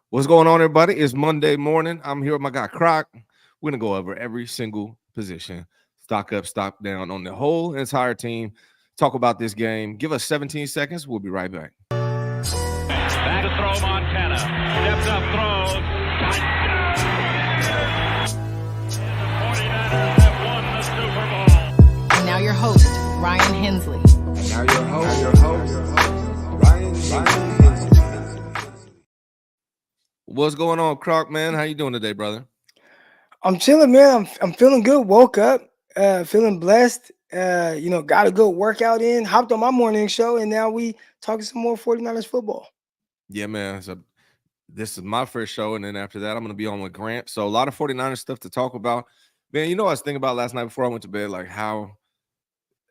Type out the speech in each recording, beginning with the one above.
What's going on, everybody? It's Monday morning. I'm here with my guy Crock. We're gonna go over every single position, stock up, stock down on the whole entire team. Talk about this game. Give us 17 seconds. We'll be right back. Back to throw Montana. Steps up, throws. The 49ers have won the Super Bowl. And now your host, Ryan Hensley. Ryan Hensley. What's going on, Crock, man? How you doing today, brother? I'm chilling, man. I'm feeling good. Woke up, feeling blessed. Got a good workout in. Hopped on my morning show, and now we talking some more 49ers football. Yeah, man. So this is my first show, and then after that, I'm going to be on with Grant. So a lot of 49ers stuff to talk about. Man, I was thinking about last night before I went to bed, like how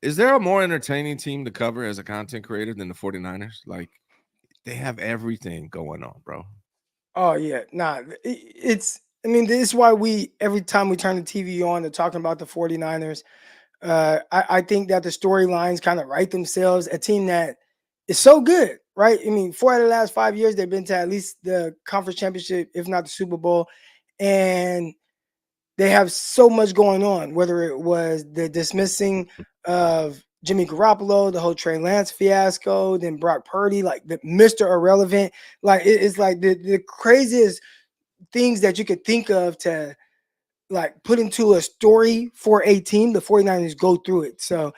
is there a more entertaining team to cover as a content creator than the 49ers? Like they have everything going on, bro. Oh yeah, this is why every time we turn the TV on, they're talking about the 49ers. I think that the storylines kind of write themselves. A team that is so good, right? I mean, 4 out of the last 5 years, they've been to at least the conference championship, if not the Super Bowl. And they have so much going on, whether it was the dismissing of Jimmy Garoppolo, the whole Trey Lance fiasco, then Brock Purdy, like the Mr. Irrelevant. Like it's like the craziest things that you could think of to like put into a story for a team. The 49ers go through it. So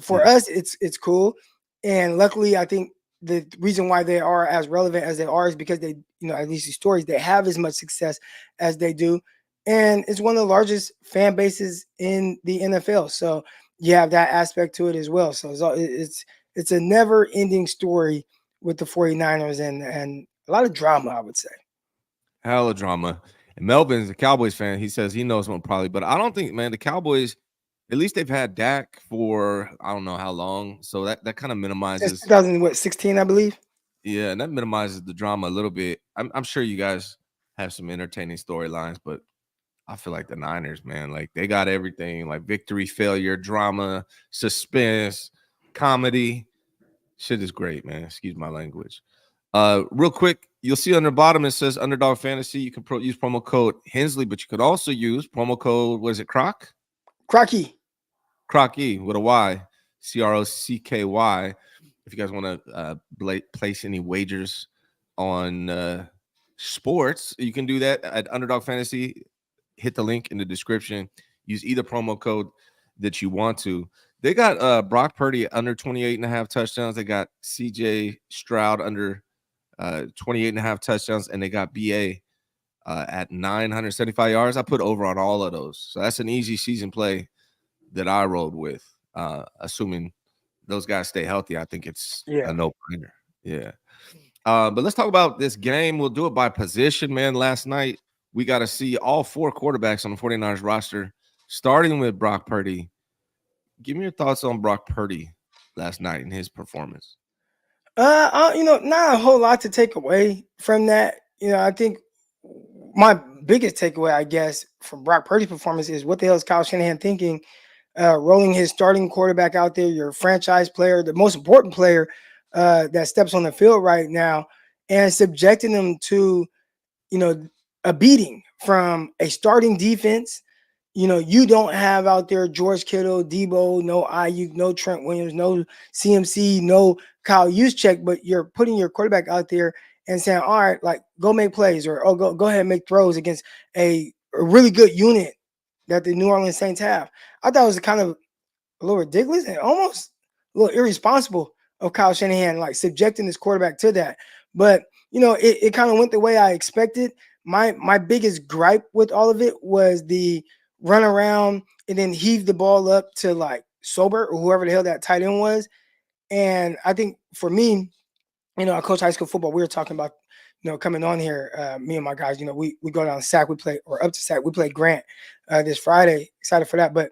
for us, it's cool. And luckily, I think the reason why they are as relevant as they are is because they, at least these stories, they have as much success as they do. And it's one of the largest fan bases in the NFL. So you have that aspect to it as well. So it's a never-ending story with the 49ers and a lot of drama, I would say. Hell of drama. And Melvin's a Cowboys fan. He says he knows one probably, but I don't think, man, the Cowboys, at least they've had Dak for I don't know how long. So that kind of minimizes 2016, I believe. Yeah, and that minimizes the drama a little bit. I'm sure you guys have some entertaining storylines, but I feel like the Niners, man, like they got everything, like victory, failure, drama, suspense, comedy. Shit is great, man. Excuse my language. Real quick, you'll see on the bottom it says Underdog Fantasy. You can use promo code Hensley, but you could also use promo code, what is it, Crock? Crocky with a Y, CROCKY. If you guys want to place any wagers on sports, you can do that at Underdog Fantasy. Hit the link in the description. Use either promo code that you want to. They got Brock Purdy under 28.5 touchdowns. They got CJ Stroud under 28.5 touchdowns, and they got BA at 975 yards. I put over on all of those. So that's an easy season play that I rolled with, assuming those guys stay healthy. I think it's a no-brainer. Yeah. But let's talk about this game. We'll do it by position, man. Last night, we got to see all 4 quarterbacks on the 49ers roster, starting with Brock Purdy. Give me your thoughts on Brock Purdy last night and his performance. Not a whole lot to take away from that. I think my biggest takeaway, I guess, from Brock Purdy's performance is what the hell is Kyle Shanahan thinking? Rolling his starting quarterback out there, your franchise player, the most important player that steps on the field right now, and subjecting them to, a beating from a starting defense. You don't have out there George Kittle, Debo, no Ayuk, no Trent Williams, no CMC, no Kyle Juszczyk, but you're putting your quarterback out there and saying, all right, like go make plays or go ahead and make throws against a really good unit that the New Orleans Saints have. I thought it was kind of a little ridiculous and almost a little irresponsible of Kyle Shanahan, like subjecting his quarterback to that. But, it kind of went the way I expected. My biggest gripe with all of it was the run around and then heave the ball up to like Sober or whoever the hell that tight end was. And I think for me, I coach high school football. We were talking about, coming on here, me and my guys, we go down to SAC, we play, or up to SAC, we play Grant this Friday. Excited for that. But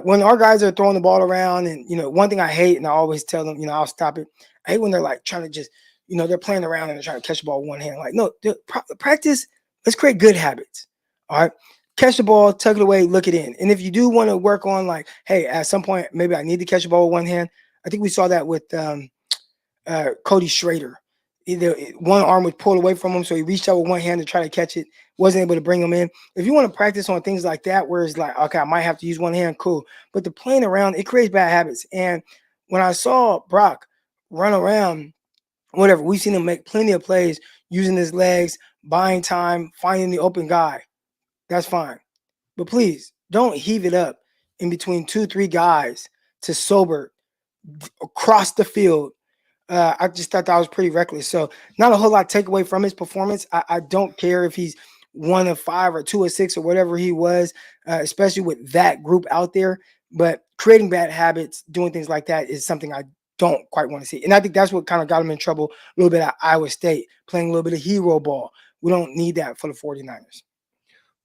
when our guys are throwing the ball around and, one thing I hate, and I always tell them, I'll stop it. I hate when they're like trying to just, they're playing around and they're trying to catch the ball with one hand. Like, no, practice. Let's create good habits. All right. Catch the ball, tuck it away, look it in. And if you do want to work on like, hey, at some point, maybe I need to catch the ball with one hand. I think we saw that with Cody Schrader. either one arm was pulled away from him, so he reached out with one hand to try to catch it, wasn't able to bring him in. If you want to practice on things like that, where it's like, okay, I might have to use one hand, cool. But the playing around, it creates bad habits. And when I saw Brock run around, whatever, we've seen him make plenty of plays using his legs, buying time, finding the open guy. That's fine. But please don't heave it up in between 2-3 guys to sober across the field. I just thought that was pretty reckless. So not a whole lot to take away from his performance. I don't care if he's 1 of 5 or 2 of 6 or whatever he was, especially with that group out there. But creating bad habits, doing things like that is something I don't quite want to see. And I think that's what kind of got him in trouble a little bit at Iowa State, playing a little bit of hero ball. We don't need that for the 49ers.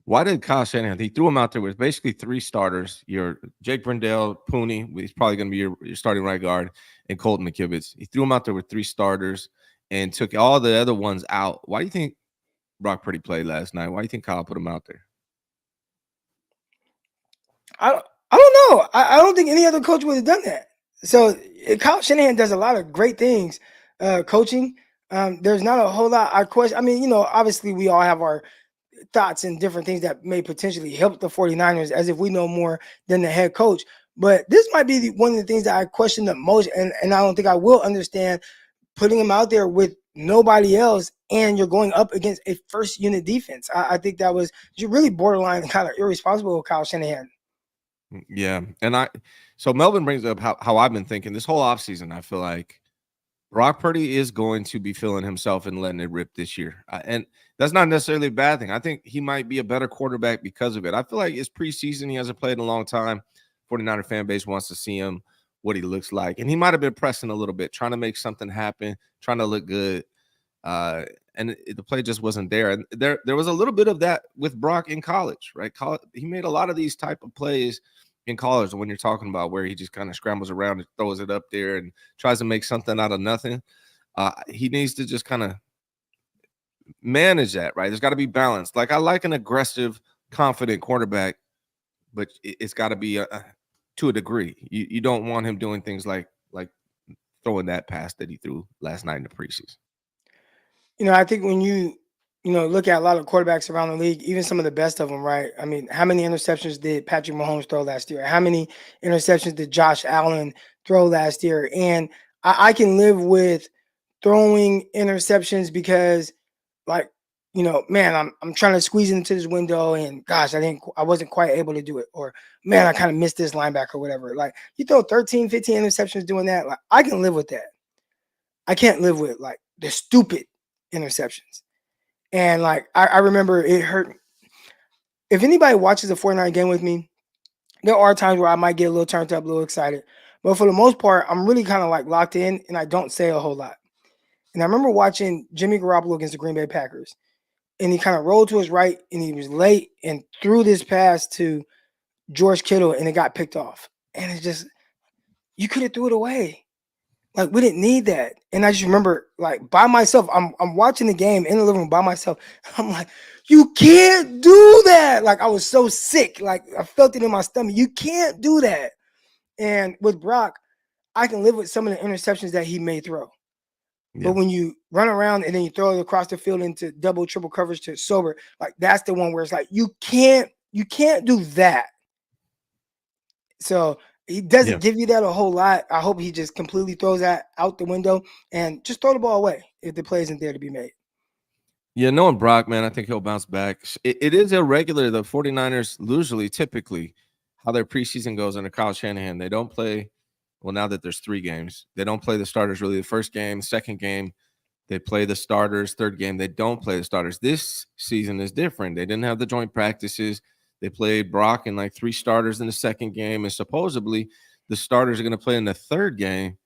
Why did Kyle Shanahan? He threw him out there with basically 3 starters. Your Jake Brendel, Pooney, he's probably going to be your starting right guard, and Colton McKivitz. He threw him out there with 3 starters and took all the other ones out. Why do you think Brock Purdy played last night? Why do you think Kyle put him out there? I don't know. I don't think any other coach would have done that. So Kyle Shanahan does a lot of great things, coaching. There's not a whole lot I question. I mean, obviously we all have our thoughts and different things that may potentially help the 49ers, as if we know more than the head coach. But this might be one of the things that I question the most, and I don't think I will understand putting him out there with nobody else, and you're going up against a first unit defense. I think that was really borderline kind of irresponsible with Kyle Shanahan. Yeah. And so Melvin brings up how I've been thinking this whole offseason. I feel like Brock Purdy is going to be feeling himself and letting it rip this year. And that's not necessarily a bad thing. I think he might be a better quarterback because of it. I feel like it's preseason. He hasn't played in a long time. 49er fan base wants to see him, what he looks like. And he might have been pressing a little bit, trying to make something happen, trying to look good. And the play just wasn't there. And there was a little bit of that with Brock in college, right? He made a lot of these type of plays in college when you're talking about where he just kind of scrambles around and throws it up there and tries to make something out of nothing. He needs to just kind of manage that, right? There's got to be balance. Like, I like an aggressive, confident quarterback, but it's got to be to a degree. You don't want him doing things like throwing that pass that he threw last night in the preseason. I think when you look at a lot of quarterbacks around the league, even some of the best of them, right? I mean, how many interceptions did Patrick Mahomes throw last year? How many interceptions did Josh Allen throw last year? And I can live with throwing interceptions because, like, man, I'm trying to squeeze into this window, and gosh, I wasn't quite able to do it. Or, man, I kind of missed this linebacker or whatever. Like, you throw 13, 15 interceptions doing that, like, I can live with that. I can't live with, like, the stupid interceptions. And, like, I remember it hurt. If anybody watches a 49 game with me, there are times where I might get a little turned up, a little excited. But for the most part, I'm really kind of like locked in, and I don't say a whole lot. And I remember watching Jimmy Garoppolo against the Green Bay Packers. And he kind of rolled to his right, and he was late and threw this pass to George Kittle, and it got picked off. And it's just, you could have threw it away. Like, we didn't need that. And I just remember, like, by myself, I'm watching the game in the living room by myself. I'm like, you can't do that. Like, I was so sick. Like, I felt it in my stomach. You can't do that. And with Brock, I can live with some of the interceptions that he may throw. Yeah. But when you run around and then you throw it across the field into double, triple coverage to sober, like, that's the one where it's like, you can't do that. So he doesn't give you that a whole lot. I hope he just completely throws that out the window and just throw the ball away if the play isn't there to be made. Yeah, knowing Brock, man, I think he'll bounce back. It is irregular. The 49ers usually, typically, how their preseason goes under Kyle Shanahan, they don't play. Well, now that there's 3 games, they don't play the starters really. The first game, second game, they play the starters. Third game, they don't play the starters. This season is different. They didn't have the joint practices. They played Brock and like 3 starters in the second game, and supposedly the starters are going to play in the third game,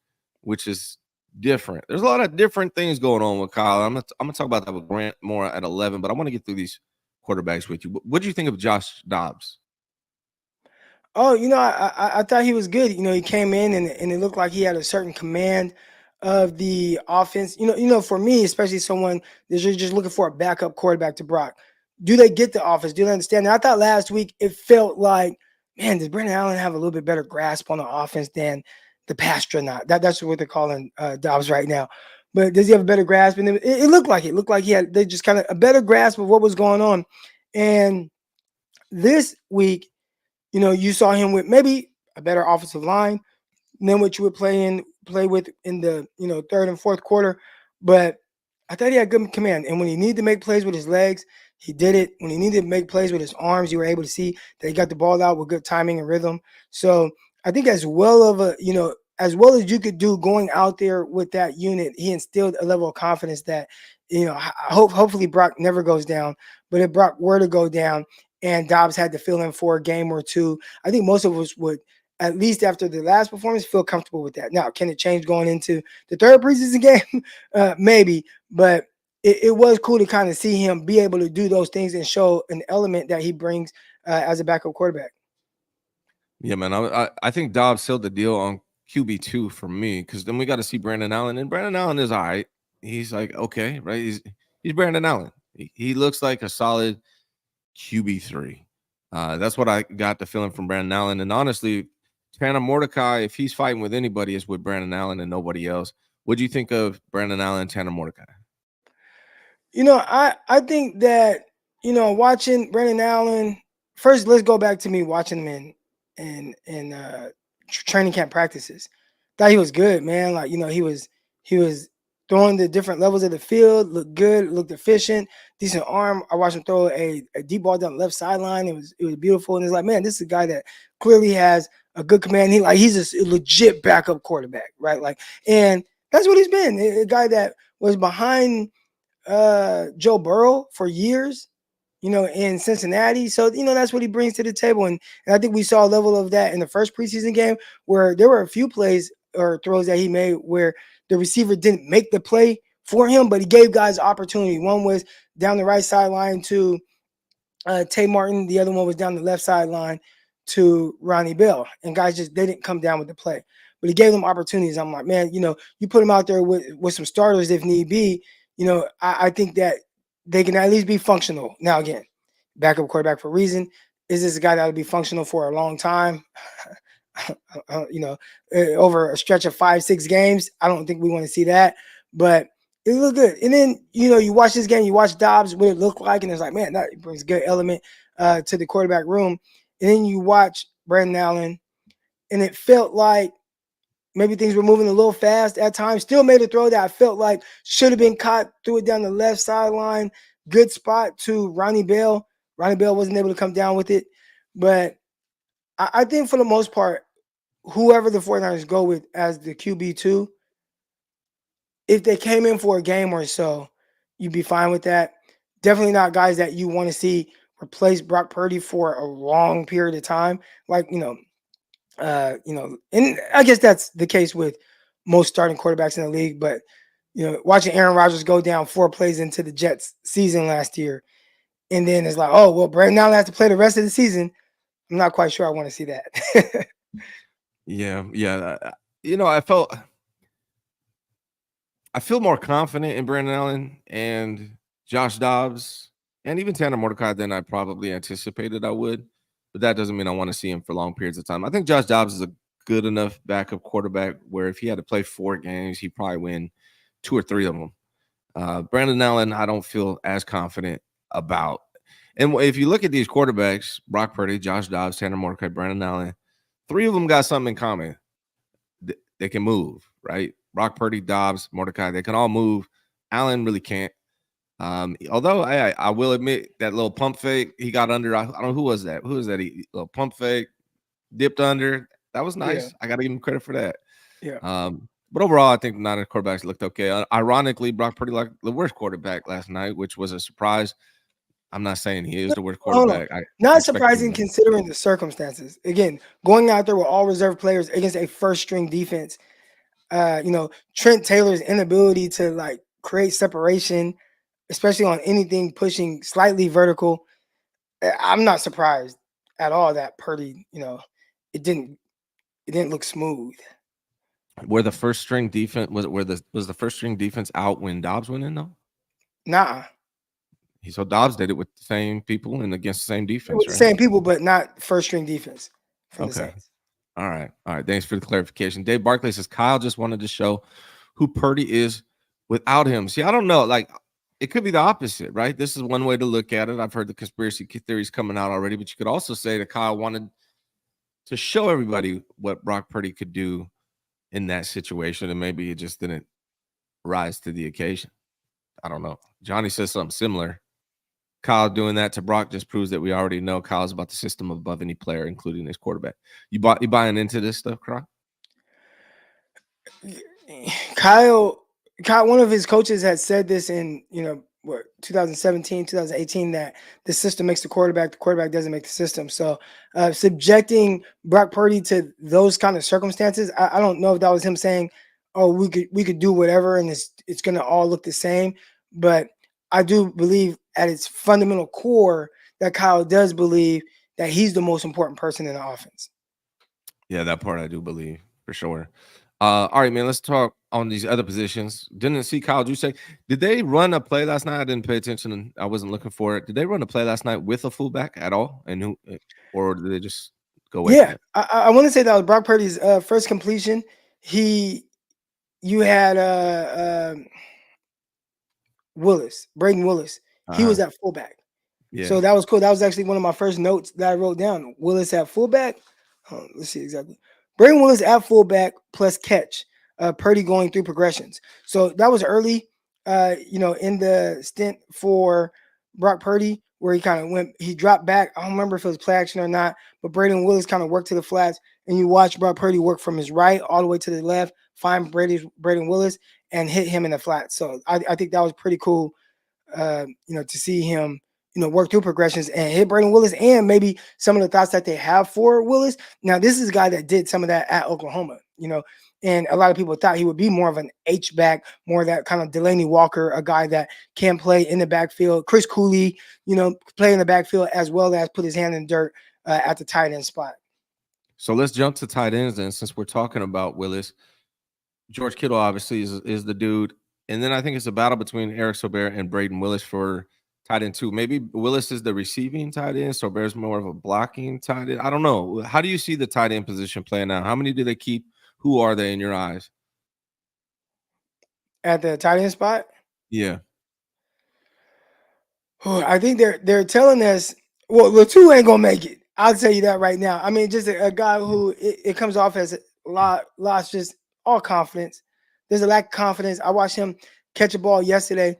which is different. There's a lot of different things going on with Kyle. I'm gonna talk about that with Grant more at 11, but I want to get through these quarterbacks with you. What do you think of Josh Dobbs? Oh, I thought he was good. He came in and it looked like he had a certain command of the offense. For me, especially someone that's just looking for a backup quarterback to Brock. Do they get the offense? Do they understand it? I thought last week it felt like, man, does Brandon Allen have a little bit better grasp on the offense than the Pastronaut? That's what they're calling Dobbs right now. but does he have a better grasp? And it looked like it. Looked like they just kind of a better grasp of what was going on. And this week, you saw him with maybe a better offensive line than what you would play with in the third and fourth quarter. But I thought he had good command. And when he needed to make plays with his legs, he did it. When he needed to make plays with his arms, you were able to see that he got the ball out with good timing and rhythm. So I think as well as you could do going out there with that unit, he instilled a level of confidence that, hopefully Brock never goes down. But if Brock were to go down and Dobbs had to fill in for a game or two, I think most of us would, at least after the last performance, feel comfortable with that. Now, can it change going into the third preseason game? Maybe, but it was cool to kind of see him be able to do those things and show an element that he brings as a backup quarterback. Yeah, man. I think Dobbs sealed the deal on QB2 for me, because then we got to see Brandon Allen, and Brandon Allen is all right. He's like, okay, right? He's Brandon Allen. He looks like a solid QB3. That's what I got the feeling from Brandon Allen. And honestly, Tanner Mordecai, if he's fighting with anybody, it's with Brandon Allen and nobody else. What do you think of Brandon Allen and Tanner Mordecai? I think that, watching Brandon Allen, first, let's go back to me watching him in training camp practices. Thought he was good, man. Like, he was throwing the different levels of the field, looked good, looked efficient, decent arm. I watched him throw a deep ball down the left sideline. It was beautiful. And it's like, man, this is a guy that clearly has a good command. He's a legit backup quarterback, right? Like, and that's what he's been. A guy that was behind Joe Burrow for years, in Cincinnati. So, that's what he brings to the table. And I think we saw a level of that in the first preseason game, where there were a few plays or throws that he made where the receiver didn't make the play for him, but he gave guys opportunity. One was down the right sideline to Tay Martin. The other one was down the left sideline to Ronnie Bell. And guys they didn't come down with the play. But he gave them opportunities. I'm like, man, you put him out there with some starters if need be. I think that they can at least be functional. Now, again, backup quarterback for a reason. Is this a guy that will be functional for a long time? Over a stretch of 5-6 games, I don't think we want to see that. But it looked good. And then, you watch this game, you watch Dobbs, what it looked like, and it's like, man, that brings a good element to the quarterback room. And then you watch Brandon Allen, and it felt like maybe things were moving a little fast at times. Still made a throw that I felt like should have been caught, threw it down the left sideline. Good spot to Ronnie Bell. Ronnie Bell wasn't able to come down with it. But I think for the most part, whoever the 49ers go with as the QB2, if they came in for a game or so, you'd be fine with that. Definitely not guys that you want to see replace Brock Purdy for a long period of time. Like, and I guess that's the case with most starting quarterbacks in the league. But, watching Aaron Rodgers go down 4 plays into the Jets season last year, and then it's like, oh, well, Brandon Allen has to play the rest of the season. I'm not quite sure I want to see that. Yeah. I feel more confident in Brandon Allen and Josh Dobbs and even Tanner Mordecai than I probably anticipated I would. But that doesn't mean I want to see him for long periods of time. I think Josh Dobbs is a good enough backup quarterback where if he had to play 4 games, he'd probably win 2 or 3 of them. Brandon Allen, I don't feel as confident about. And if you look at these quarterbacks, Brock Purdy, Josh Dobbs, Tanner Mordecai, Brandon Allen, 3 of them got something in common. They can move, right? Brock Purdy, Dobbs, Mordecai, they can all move. Allen really can't. Although I will admit that little pump fake he got under. I don't know who was that. Who was that? Little pump fake, dipped under. That was nice. Yeah. I got to give him credit for that. Yeah. But overall, I think the Niners quarterbacks looked okay. Ironically, Brock Purdy like the worst quarterback last night, which was a surprise. I'm not saying he is the worst quarterback. Not surprising considering the circumstances. Again, going out there with all reserve players against a first-string defense. Trent Taylor's inability to create separation, especially on anything pushing slightly vertical. I'm not surprised at all that Purdy, it didn't look smooth. Where the first string defense was the first string defense out when Dobbs went in though? Nah. So Dobbs did it with the same people and against the same defense, right? Same people, but not first string defense from the Saints. All right. Thanks for the clarification. Dave Barkley says Kyle just wanted to show who Purdy is without him. See, I don't know. Like, it could be the opposite, right? This is one way to look at it. I've heard the conspiracy theories coming out already, but you could also say that Kyle wanted to show everybody what Brock Purdy could do in that situation, and maybe it just didn't rise to the occasion. I don't know. Johnny says something similar. Kyle doing that to Brock just proves that we already know Kyle's about the system above any player, including his quarterback. You buying into this stuff, Crock? Kyle, one of his coaches had said this in 2017, 2018, that the system makes the quarterback doesn't make the system. So subjecting Brock Purdy to those kind of circumstances, I don't know if that was him saying, oh, we could do whatever and it's gonna all look the same. But I do believe at its fundamental core that Kyle does believe that he's the most important person in the offense. Yeah, that part I do believe for sure. All right, man, let's talk on these other positions. Didn't see Kyle Juszczyk. Did they run a play last night? I didn't pay attention and I wasn't looking for it. Did they run a play last night with a fullback at all? And or did they just go away? Yeah, I want to say that was Brock Purdy's first completion. You had Braden Willis. He was at fullback. Yeah. So that was cool. That was actually one of my first notes that I wrote down. Willis at fullback. Let's see exactly. Braden Willis at fullback plus catch. Purdy going through progressions. So that was early, in the stint for Brock Purdy, where he dropped back. I don't remember if it was play action or not, but Braden Willis kind of worked to the flats, and you watch Brock Purdy work from his right all the way to the left, find Braden Willis, and hit him in the flats. So I think that was pretty cool, to see him, work through progressions and hit Braden Willis, and maybe some of the thoughts that they have for Willis. Now, this is a guy that did some of that at Oklahoma, and a lot of people thought he would be more of an H-back, more of that kind of Delaney Walker, a guy that can play in the backfield. Chris Cooley, play in the backfield as well as put his hand in dirt at the tight end spot. So let's jump to tight ends then, since we're talking about Willis. George Kittle obviously is the dude. And then I think it's a battle between Eric Sobert and Braden Willis for tight end 2. Maybe Willis is the receiving tight end, Sobert's more of a blocking tight end. I don't know. How do you see the tight end position playing out? How many do they keep? Who are they in your eyes? At the tight end spot? Yeah. I think they're telling us, well, Latu ain't gonna make it. I'll tell you that right now. I mean, just a guy who it comes off as lost just all confidence. There's a lack of confidence. I watched him catch a ball yesterday,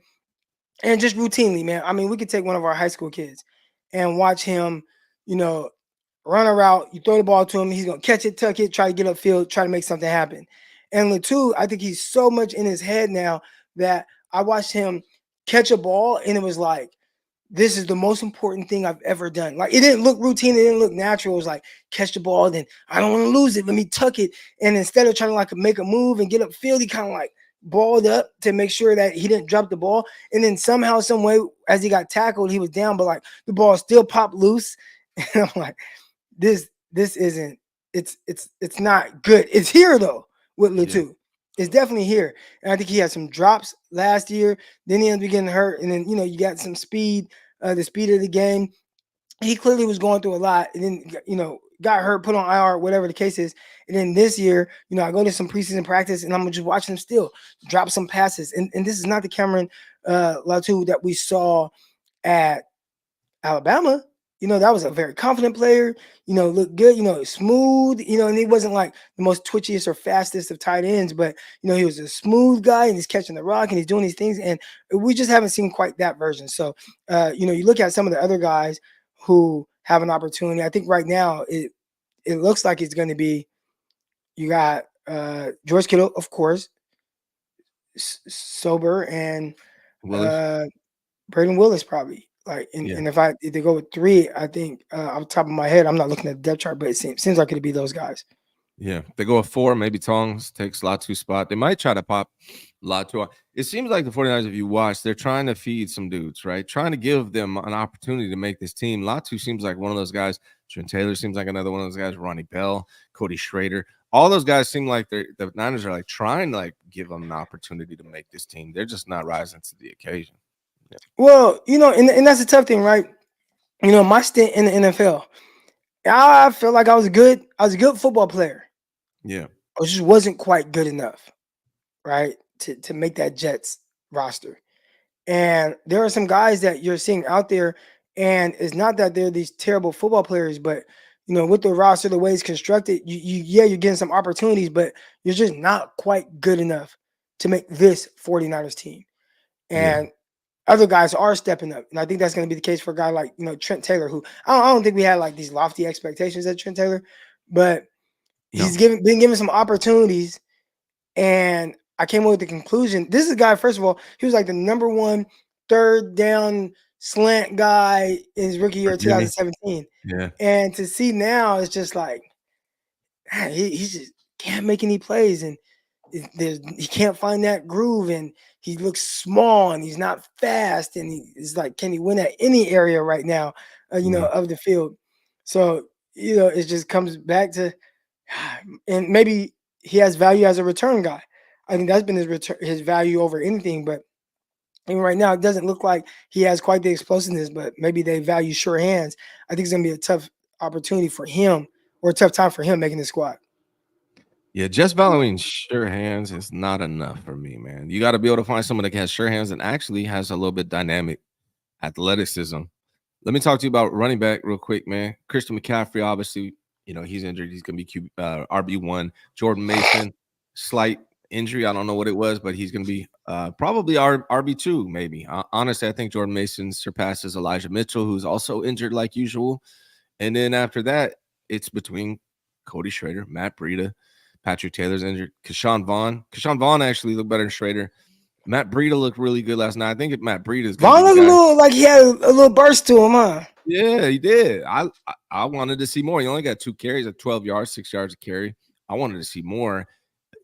and just routinely, man. I mean, we could take one of our high school kids and watch him, run a route. You throw the ball to him, he's gonna catch it, tuck it, try to get upfield, try to make something happen. And Latu, I think he's so much in his head now that I watched him catch a ball, and it was like, this is the most important thing I've ever done. Like, it didn't look routine. It didn't look natural. It was like, catch the ball, then I don't want to lose it. Let me tuck it. And instead of trying to make a move and get upfield, he kind of balled up to make sure that he didn't drop the ball. And then somehow, some way, as he got tackled, he was down, but the ball still popped loose. And I'm like, this isn't, it's not good. It's here though with Latu. Yeah. It's definitely here. And I think he had some drops last year. Then he ended up getting hurt. And then, you got some speed, the speed of the game. He clearly was going through a lot. And then, got hurt, put on IR, whatever the case is. And then this year, I go to some preseason practice and I'm just watching him still drop some passes. And this is not the Cameron Latu that we saw at Alabama. That was a very confident player, looked good, smooth, and he wasn't the most twitchiest or fastest of tight ends, but, he was a smooth guy and he's catching the rock and he's doing these things. And we just haven't seen quite that version. So, you look at some of the other guys who have an opportunity. I think right now it looks like it's going to be, you got George Kittle, of course, Sober, and Braden Willis probably. And if they go with 3, I think off the top of my head, I'm not looking at the depth chart, but it seems like it'd be those guys. Yeah, they go with 4, maybe Tongs takes Latu's spot. They might try to pop Latu. It seems like the 49ers, if you watch, they're trying to feed some dudes, right? Trying to give them an opportunity to make this team. Latu seems like one of those guys. Trent Taylor seems like another one of those guys. Ronnie Bell, Cody Schrader. All those guys seem like the Niners are trying to give them an opportunity to make this team. They're just not rising to the occasion. Yeah. Well, and that's a tough thing, right? My stint in the NFL, I felt like I was a good football player. Yeah. I just wasn't quite good enough, right, to make that Jets roster. And there are some guys that you're seeing out there, and it's not that they're these terrible football players, but with the roster, the way it's constructed, you're getting some opportunities, but you're just not quite good enough to make this 49ers team. Yeah. And other guys are stepping up. And I think that's going to be the case for a guy like, Trent Taylor, who I don't think we had like these lofty expectations at Trent Taylor, but he's been given some opportunities. And I came up with the conclusion. This is a guy, first of all, he was like the number one third down slant guy in his rookie year, 2017. Yeah. And to see now, it's just like, man, he just can't make any plays. And he can't find that groove. And he looks small and he's not fast. And he's like, can he win at any area right now, of the field? So, it just comes back to, and maybe he has value as a return guy. I think that's been his value over anything. But even right now, it doesn't look like he has quite the explosiveness, but maybe they value sure hands. I think it's going to be a tough opportunity for him, or a tough time for him making the squad. Yeah, just valuing sure hands is not enough for me, man. You got to be able to find someone that has sure hands and actually has a little bit dynamic athleticism. Let me talk to you about running back real quick, man. Christian McCaffrey, obviously, he's injured. He's going to be RB1. Jordan Mason, slight injury. I don't know what it was, but he's going to be probably RB2, maybe. Honestly, I think Jordan Mason surpasses Elijah Mitchell, who's also injured like usual. And then after that, it's between Cody Schrader, Matt Breida, Patrick Taylor's injured. Keyshawn Vaughn actually looked better than Schrader. Matt Breida looked really good last night. I think Matt Breida is Vaughn looked a little like he had a little burst to him, huh? Yeah, he did. I wanted to see more. He only got 2 carries at 12 yards, 6 yards a carry. I wanted to see more.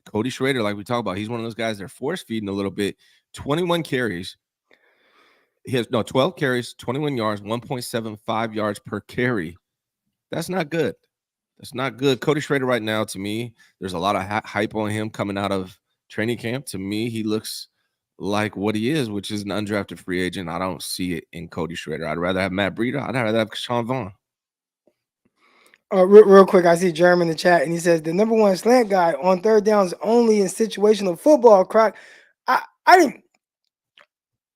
Cody Schrader, like we talked about, he's one of those guys that are force feeding a little bit. 21 carries. He has 12 carries, 21 yards, 1.75 yards per carry. That's not good. That's not good. Cody Schrader right now, to me, there's a lot of hype on him coming out of training camp. To me, he looks like what he is, which is an undrafted free agent. I don't see it in Cody Schrader. I'd rather have Matt Breida. I'd rather have Keyshawn Vaughn. Real quick, I see Jeremy in the chat, and he says the number one slant guy on third downs only in situational football. Crock, I didn't.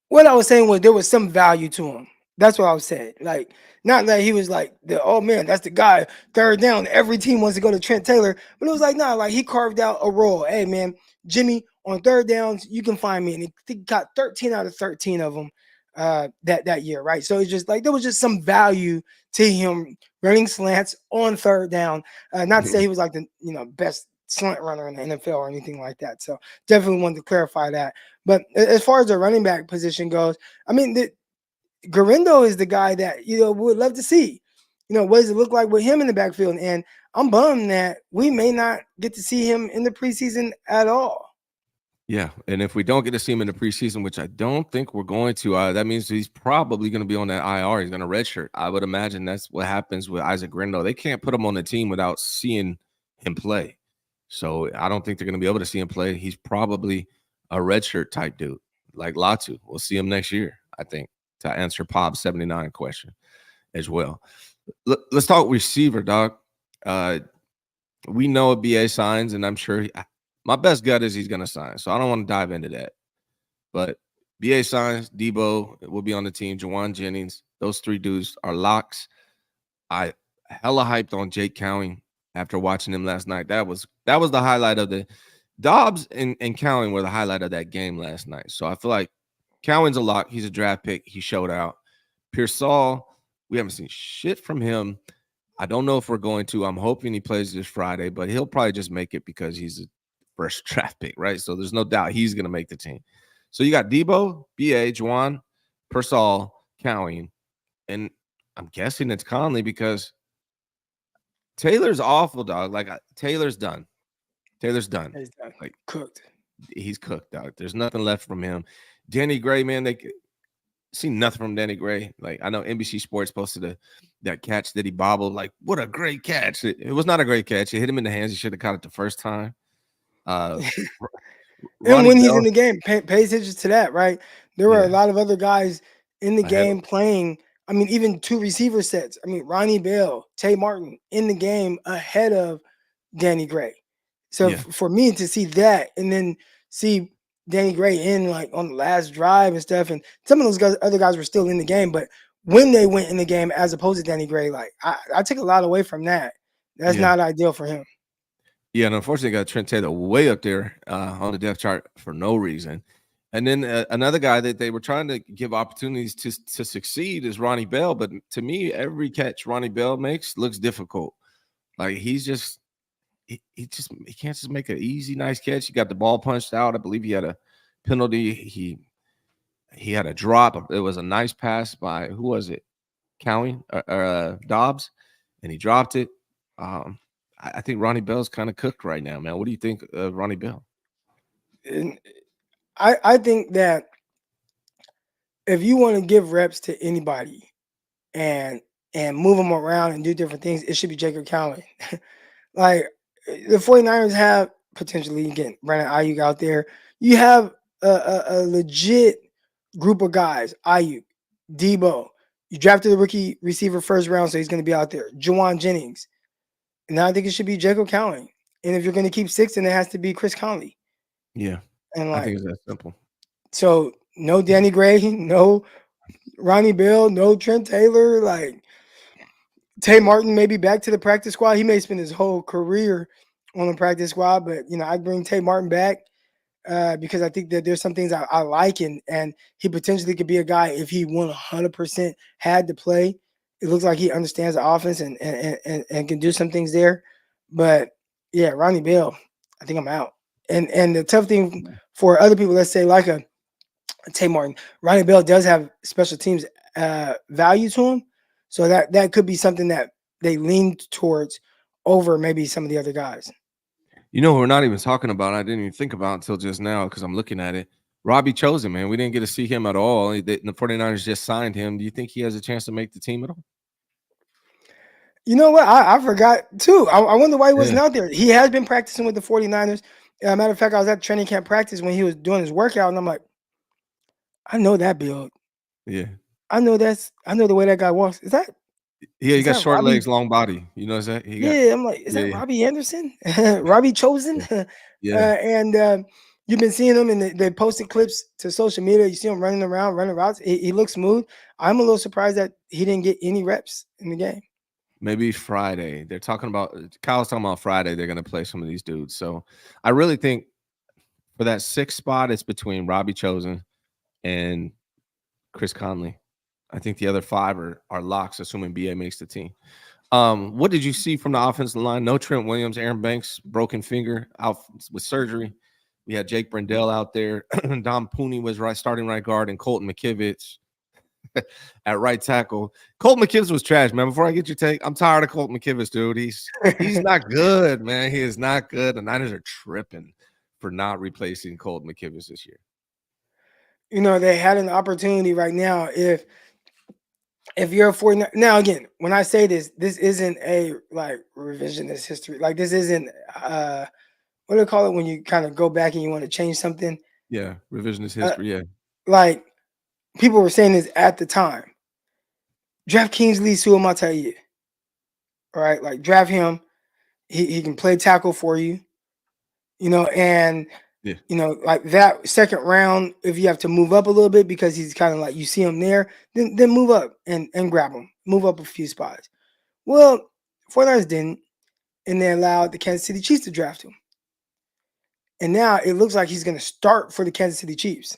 What I was saying was there was some value to him. That's what I was saying. Like, not that he was like oh man, that's the guy third down. Every team wants to go to Trent Taylor, but it was like like he carved out a role. Hey man, Jimmy, on third downs, you can find me, and he got 13 out of 13 of them that year, right? So it's just like there was just some value to him running slants on third down. Not to say he was like the best slant runner in the NFL or anything like that. So definitely wanted to clarify that. But as far as the running back position goes, I mean, Garindo is the guy that would love to see. What does it look like with him in the backfield? And I'm bummed that we may not get to see him in the preseason at all. Yeah, and if we don't get to see him in the preseason, which I don't think we're going to, that means he's probably going to be on that IR. He's going to redshirt. I would imagine that's what happens with Isaac Grindo. They can't put him on the team without seeing him play. So I don't think they're going to be able to see him play. He's probably a redshirt type dude, like Latu. We'll see him next year, I think, to answer Pop's 79 question as well. Let's talk receiver, dog. We know a BA signs, and I'm sure my best gut is he's going to sign. So I don't want to dive into that. But BA signs, Debo will be on the team, Juwan Jennings. Those 3 dudes are locks. I hella hyped on Jake Cowing after watching him last night. That was the highlight of the Dobbs and Cowing were the highlight of that game last night. So I feel like Cowing's a lock. He's a draft pick. He showed out. Pearsall, we haven't seen shit from him. I don't know if we're going to. I'm hoping he plays this Friday, but he'll probably just make it because he's a first draft pick, right? So there's no doubt he's going to make the team. So you got Debo, BA, Juwan, Pearsall, Cowing, and I'm guessing it's Conley because Taylor's awful, dog. Like Taylor's done. He's done. Like cooked. He's cooked, dog. There's nothing left from him. Danny Gray, man, they see nothing from Danny Gray. Like I know NBC Sports posted that catch that he bobbled. Like what a great catch! It was not a great catch. It hit him in the hands. He should have caught it the first time. And when he's in the game, pay attention to that, right? There were a lot of other guys in the game playing. I mean, even 2 receiver sets. I mean, Ronnie Bell, Tay Martin in the game ahead of Danny Gray. So for me to see that and then see Danny Gray in like on the last drive and stuff, and some of those guys, other guys were still in the game, but when they went in the game as opposed to Danny Gray, like I took a lot away from that. That's Yeah. not ideal for him. Yeah, and unfortunately, got Trent Taylor way up there on the depth chart for no reason. And then another guy that they were trying to give opportunities to succeed is Ronnie Bell. But to me, every catch Ronnie Bell makes looks difficult. Like he can't just make an easy, nice catch. He got the ball punched out. I believe he had a penalty. He had a drop. It was a nice pass by who was it? Cowie or Dobbs, and he dropped it. I think Ronnie Bell's kind of cooked right now, man. What do you think of Ronnie Bell? And I think that if you want to give reps to anybody and move them around and do different things, it should be Jacob Cowan. Like the 49ers have potentially again Brandon Ayuk out there. You have a legit group of guys. Ayuk, Debo. You drafted a rookie receiver first round, so he's going to be out there. Juwan Jennings. And now I think it should be Jacob Cowan. And if you're going to keep 6, then it has to be Chris Conley. Yeah, and I think it's that simple. So no Danny Gray, no Ronnie Bell, no Trent Taylor. Like Tay Martin may be back to the practice squad. He may spend his whole career on the practice squad, but I bring Tay Martin back because I think that there's some things I like, and he potentially could be a guy if he 100% had to play. It looks like he understands the offense and can do some things there. But yeah, Ronnie Bell, I think I'm out. And the tough thing for other people, let's say like a Tay Martin, Ronnie Bell does have special teams value to him. So that could be something that they lean towards over maybe some of the other guys. We're not even talking about. I didn't even think about until just now because I'm looking at it. Robbie Chosen, man, we didn't get to see him at all. The 49ers just signed him. Do you think he has a chance to make the team at all? You know what? I forgot too. I wonder why he wasn't out there. He has been practicing with the 49ers. Matter of fact, I was at training camp practice when he was doing his workout, and I'm like, I know that build. Yeah. I know the way that guy walks. Is that? Yeah, he got short Robbie? legs, long body. You know, is that? I'm like, is that Robbie Anderson? Robbie Chosen? Yeah. And you've been seeing him, and they posted clips to social media. You see him running around, running routes. He looks smooth. I'm a little surprised that he didn't get any reps in the game. Maybe Friday. They're talking about Kyle's talking about Friday. They're going to play some of these dudes. So I really think for that 6th spot, it's between Robbie Chosen and Chris Conley. I think the other 5 are locks, assuming BA makes the team. What did you see from the offensive line? No Trent Williams, Aaron Banks, broken finger, out with surgery. We had Jake Brendel out there. Dom Pooney was starting right guard, and Colton McKivitz at right tackle. Colton McKivitz was trash, man. Before I get your take, I'm tired of Colton McKivitz, dude. He's not good, man. He is not good. The Niners are tripping for not replacing Colton McKivitz this year. They had an opportunity right now. If you're a 49, now again, when I say this isn't a like revisionist history. Like this isn't what do they call it when you kind of go back and you want to change something? Yeah, revisionist history. Yeah, like people were saying this at the time. Draft Kingsley Suamataia. All right, like draft him. He can play tackle for you. And like that second round, if you have to move up a little bit because he's kind of like you see him there, then move up and grab him. Move up a few spots. Well, 49ers didn't, and they allowed the Kansas City Chiefs to draft him. And now it looks like he's going to start for the Kansas City Chiefs.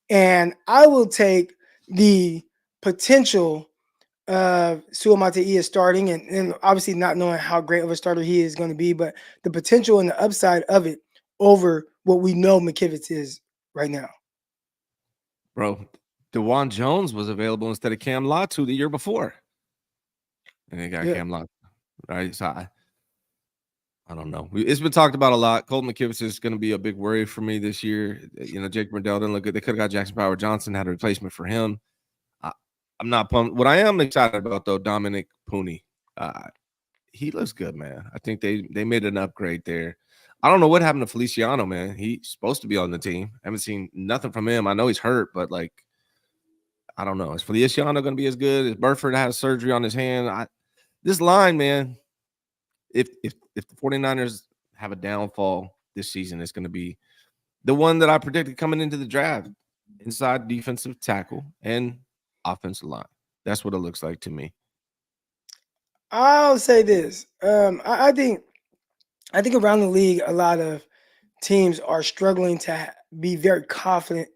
And I will take the potential of Suamataia starting and obviously not knowing how great of a starter he is going to be, but the potential and the upside of it over what we know McKivitz is right now. Bro, DeJuan Jones was available instead of Cam Latu the year before. And they got Cam Latu, right? So I don't know. It's been talked about a lot. Colton McKivitz is going to be a big worry for me this year. Jake Brendel didn't look good. They could have got Jackson Power Johnson, had a replacement for him. I'm not pumped. What I am excited about, though, Dominic Pooney. He looks good, man. I think they made an upgrade there. I don't know what happened to Feliciano, man. He's supposed to be on the team. I haven't seen nothing from him. I know he's hurt, but, I don't know. Is Feliciano going to be as good? Is Burford has surgery on his hand? This line, man, if the 49ers have a downfall this season, it's going to be the one that I predicted coming into the draft, inside defensive tackle and offensive line. That's what it looks like to me. I'll say this. I think around the league, a lot of teams are struggling to be very confident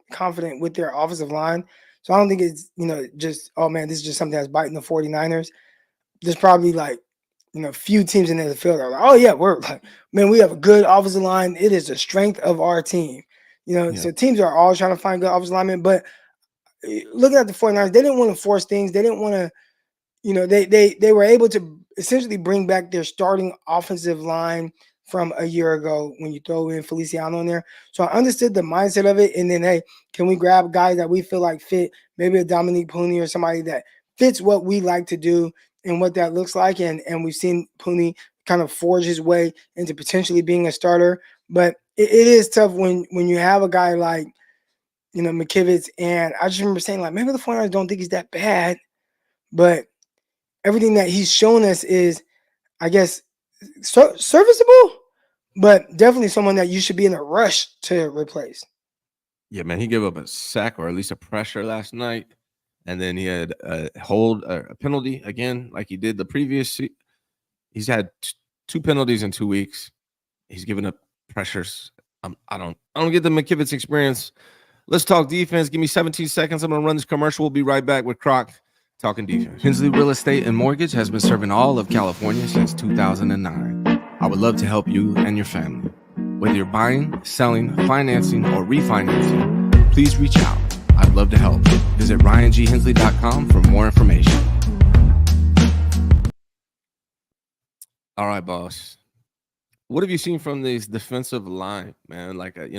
with their offensive line. So I don't think it's, just, oh man, this is just something that's biting the 49ers. There's probably like, few teams in the field are like, oh yeah, we're like, man, we have a good offensive line. It is the strength of our team. Yeah. So teams are all trying to find good offensive linemen. But looking at the 49ers, they didn't want to force things. They didn't want to, they were able to essentially bring back their starting offensive line from a year ago when you throw in Feliciano in there. So I understood the mindset of it. And then, hey, can we grab guys that we feel like fit? Maybe a Dominique Pooney or somebody that fits what we like to do and what that looks like. And we've seen Pooney kind of forge his way into potentially being a starter. But it is tough when you have a guy like, McKivitz. And I just remember saying, like, maybe the 49ers don't think he's that bad. But everything that he's shown us is, I guess, serviceable, but definitely someone that you should be in a rush to replace. Yeah, man, he gave up a sack or at least a pressure last night, and then he had a hold, a penalty again, like he did the previous. He's had 2 penalties in 2 weeks. He's given up pressures. I don't get the McKivitz experience. Let's talk defense. Give me 17 seconds. I'm gonna run this commercial. We'll be right back with Crock talking defense. Hensley Real Estate and Mortgage has been serving all of California since 2009. I would love to help you and your family. Whether you're buying, selling, financing, or refinancing, please reach out. I'd love to help. Visit RyanGHensley.com for more information. All right, boss. What have you seen from this defensive line, man? Like, a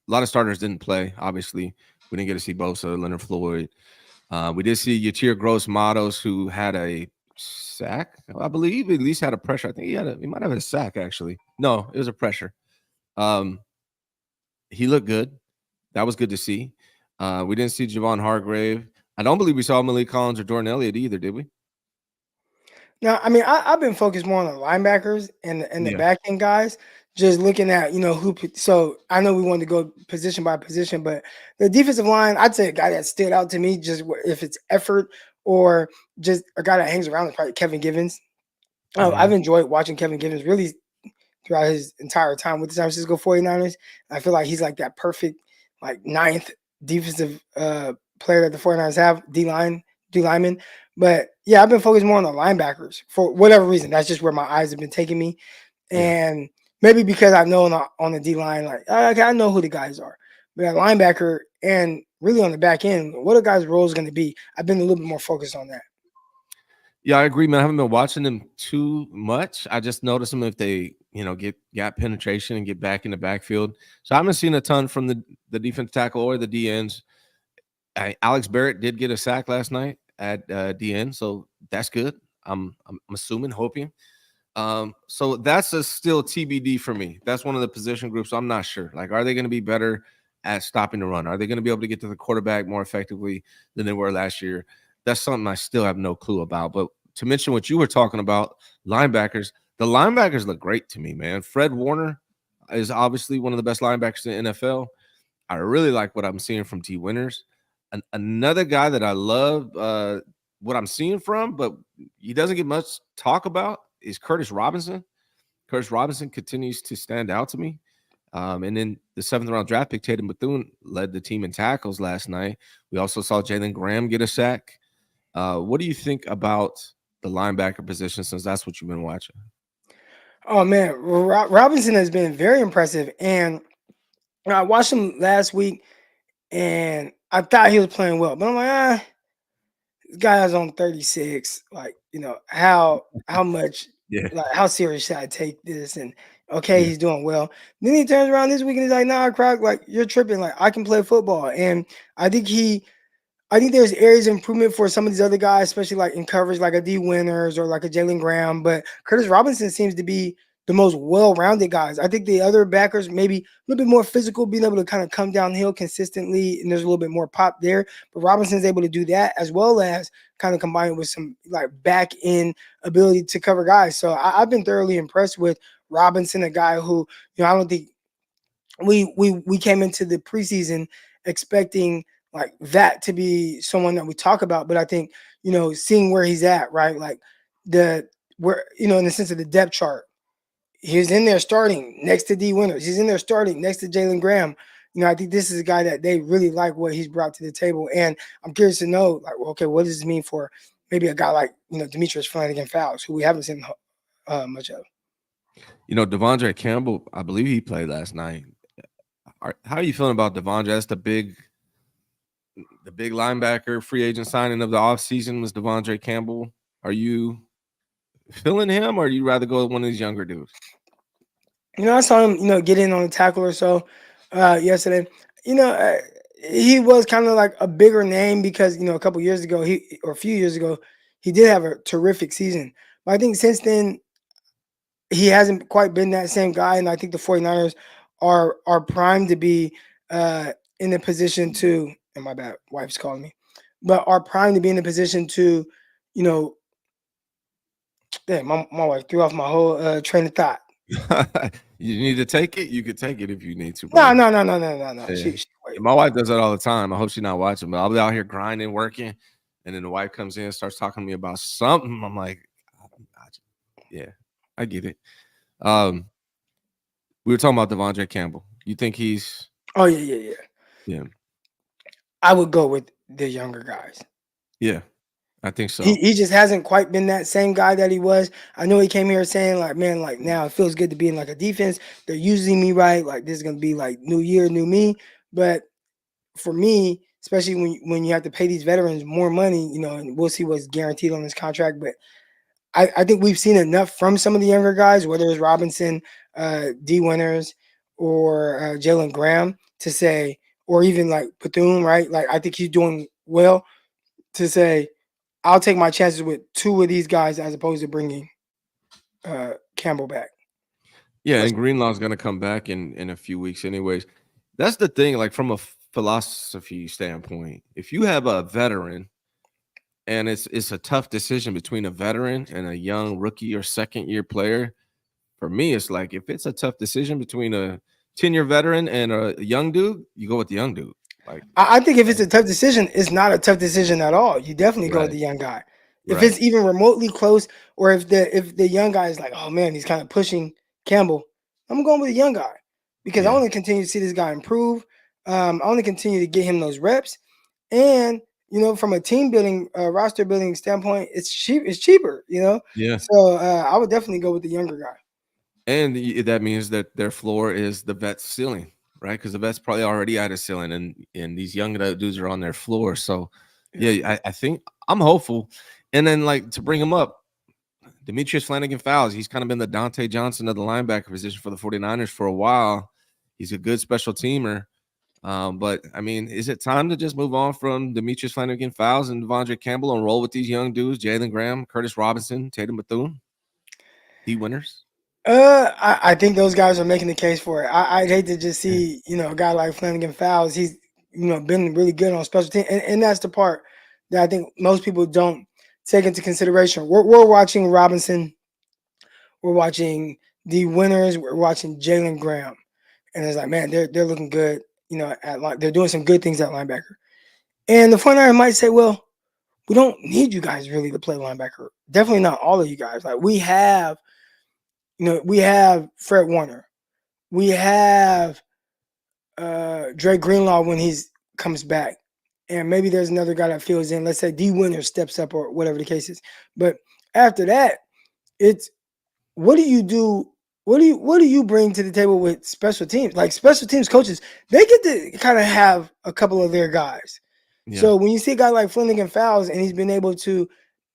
lot of starters didn't play. Obviously, we didn't get to see Bosa, Leonard Floyd. We did see Yatir Gross-Matos, who had a sack, I believe. At least had a pressure. I think he might have had a sack, actually. No, it was a pressure. He looked good. That was good to see. We didn't see Javon Hargrave. I don't believe we saw Malik Collins or Jordan Elliott either, did we? No, I mean, I've been focused more on the linebackers and the back end guys, just looking at, who. So I know we wanted to go position by position, but the defensive line, I'd say a guy that stood out to me, just if it's effort or just a guy that hangs around, is probably Kevin Givens. I've enjoyed watching Kevin Givens really throughout his entire time with the San Francisco 49ers. I feel like he's like that perfect, like, 9th defensive player that the 49ers have, D lineman. But yeah, I've been focused more on the linebackers for whatever reason. That's just where my eyes have been taking me. And maybe because I know on the D line, like, okay, I know who the guys are. But at linebacker and really on the back end, what a guy's role is going to be, I've been a little bit more focused on that. Yeah, I agree, man. I haven't been watching them too much. I just notice them if they, get gap penetration and get back in the backfield. So I haven't seen a ton from the defensive tackle or the DNs. Alex Barrett did get a sack last night at DN, so that's good. I'm assuming, hoping. So that's still TBD for me. That's one of the position groups I'm not sure. Like, are they going to be better at stopping the run? Are they going to be able to get to the quarterback more effectively than they were last year? That's something I still have no clue about. But to mention what you were talking about, linebackers, the linebackers look great to me, man. Fred Warner is obviously one of the best linebackers in the NFL. I really like what I'm seeing from T. Winters. Another guy that I love what I'm seeing from, but he doesn't get much talk about, is Curtis Robinson. Curtis Robinson continues to stand out to me. And then the 7th-round draft pick, Tatum Bethune, led the team in tackles last night. We also saw Jalen Graham get a sack. What do you think about the linebacker position, since that's what you've been watching? Oh, man, Robinson has been very impressive. And I watched him last week, and I thought he was playing well. But I'm like, this guy is on 36. Like, how much, like, how serious should I take this? And, okay, he's doing well. Then he turns around this week and he's like, nah, Crock, like, you're tripping. Like, I can play football. And I think there's areas of improvement for some of these other guys, especially like in coverage, like a D Winters or like a Jalen Graham. But Curtis Robinson seems to be the most well-rounded guys. I think the other backers maybe a little bit more physical, being able to kind of come downhill consistently, and there's a little bit more pop there. But Robinson's able to do that, as well as kind of combined with some like back-end ability to cover guys. So I've been thoroughly impressed with Robinson, a guy who, I don't think we came into the preseason expecting like that to be someone that we talk about, but I think seeing where he's at, right, like where in the sense of the depth chart, he's in there starting next to D Winters, he's in there starting next to Jalen Graham. I think this is a guy that they really like what he's brought to the table, and I'm curious to know, like, okay, what does this mean for maybe a guy like Demetrius Flanagan-Fowles, who we haven't seen much of. Devondre Campbell, I believe he played last night. How are you feeling about Devondre? That's the big linebacker free agent signing of the offseason was Devondre Campbell. Are you feeling him, or you rather go with one of these younger dudes? I saw him, get in on a tackle or so yesterday. He was kind of like a bigger name because, a couple years ago, a few years ago, he did have a terrific season. But I think since then, he hasn't quite been that same guy. And I think the 49ers are primed to be in a position to, and my bad, wife's calling me, but are primed to be in a position to, damn, my wife threw off my whole train of thought. You need to take it. You could take it if you need to. No. Yeah. My wife does that all the time. I hope she's not watching, but I'll be out here grinding, working, and then the wife comes in and starts talking to me about something. I'm like, yeah, I get it. We were talking about Devondre Campbell. You think he's? Oh yeah. I would go with the younger guys. Yeah. I think so. He just hasn't quite been that same guy that he was. I know he came here saying, like, man, like, now it feels good to be in like a defense. They're using me right. Like, this is going to be like new year, new me. But for me, especially when you have to pay these veterans more money, and we'll see what's guaranteed on this contract. But I think we've seen enough from some of the younger guys, whether it's Robinson, D Winters, or Jalen Graham, to say, or even like Bethune, right? Like, I think he's doing well to say, I'll take my chances with two of these guys as opposed to bringing Campbell back. Yeah, and Greenlaw's going to come back in a few weeks anyways. That's the thing, like from a philosophy standpoint, if you have a veteran and it's a tough decision between a veteran and a young rookie or second-year player, for me, it's like if it's a tough decision between a 10-year veteran and a young dude, you go with the young dude. Like, I think if it's a tough decision, it's not a tough decision at all. You definitely go with the young guy. If it's even remotely close, or if the young guy is like, oh man, he's kind of pushing Campbell, I'm going with the young guy because I want to continue to see this guy improve. I want to continue to get him those reps, and from a team building, roster building standpoint, it's cheap. It's cheaper, Yeah. So I would definitely go with the younger guy. And that means that their floor is the vet's ceiling. Right, because the vet's probably already at a ceiling, and these young dudes are on their floor. So, yeah, I think I'm hopeful. And then, like, to bring him up, Demetrius Flanagan-Fowles, he's kind of been the Dante Johnson of the linebacker position for the 49ers for a while. He's a good special teamer. But, I mean, is it time to just move on from Demetrius Flanagan-Fowles and Devondre Campbell and roll with these young dudes, Jalen Graham, Curtis Robinson, Tatum Bethune, D Winters? I think those guys are making the case for it. I'd hate to just see, a guy like Flanagan-Fowles. He's, been really good on special team. And that's the part that I think most people don't take into consideration. We're watching Robinson. We're watching D Winters. We're watching Jalen Graham. And it's like, man, they're looking good, they're doing some good things at linebacker. And the 49ers might say, well, we don't need you guys really to play linebacker. Definitely not all of you guys. Like, we have Fred Warner. We have Dre Greenlaw when he comes back. And maybe there's another guy that fills in. Let's say D Winter steps up or whatever the case is. But after that, it's what do you do? What do you bring to the table with special teams? Like, special teams coaches, they get to kind of have a couple of their guys. Yeah. So when you see a guy like Flanagan-Fowles and he's been able to